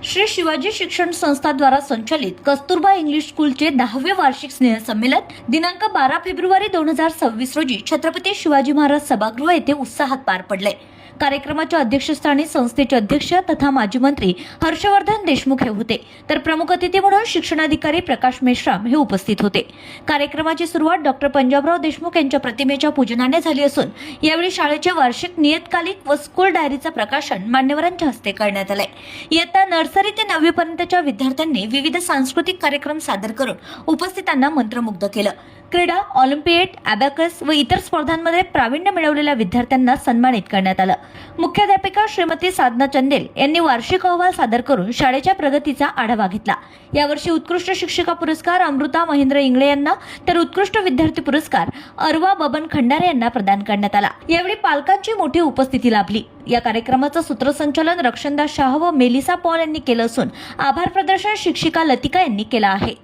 श्री शिवाजी शिक्षण संस्था द्वारा संचालित कस्तुरबा इंग्लिश स्कूलचे 10वे वार्षिक स्नेहसंमेलन दिनांक 12 फेब्रुवारी 2026 रोजी छत्रपती शिवाजी महाराज सभागृह येथे उत्साहात पार पडले। कार्यक्रमाच्या अध्यक्षस्थानी संस्थेचे अध्यक्ष तथा माजी मंत्री हर्षवर्धन देशमुख हे होते, तर प्रमुख अतिथी म्हणून शिक्षणाधिकारी प्रकाश मेश्राम हे उपस्थित होते। कार्यक्रमाची सुरुवात डॉक्टर पंजाबराव देशमुख यांच्या प्रतिमेच्या पूजनाने झाली असून यावेळी शाळेचे वार्षिक नियतकालिक व स्कूल डायरीचे प्रकाशन मान्यवरांच्या हस्ते करण्यात आले। इयत्ता नर्सरी ते 9वी पर्यंतच्या विद्यार्थ्यांनी विविध सांस्कृतिक कार्यक्रम सादर करून उपस्थितांना मंत्रमुग्ध केलं। क्रीडा, ऑलिम्पियाड, अबॅकस व इतर स्पर्धांमध्ये प्रावीण्य मिळवलेल्या विद्यार्थ्यांना सन्मानित करण्यात आलं। मुख्याध्यापिका श्रीमती साधना चंदेल यांनी वार्षिक अहवाल सादर करून शाळेच्या प्रगतीचा आढावा घेतला। यावर्षी उत्कृष्ट शिक्षिका पुरस्कार अमृता महेंद्र इंगळे यांना तर उत्कृष्ट विद्यार्थी पुरस्कार अरवा बबन खंडारे यांना प्रदान करण्यात आला। यावेळी पालकांची मोठी उपस्थिती लाभली। या कार्यक्रमाचं सूत्रसंचालन रक्षणदास शाह व मेलिसा पॉल यांनी केलं असून आभार प्रदर्शन शिक्षिका लतिका यांनी केलं आहे।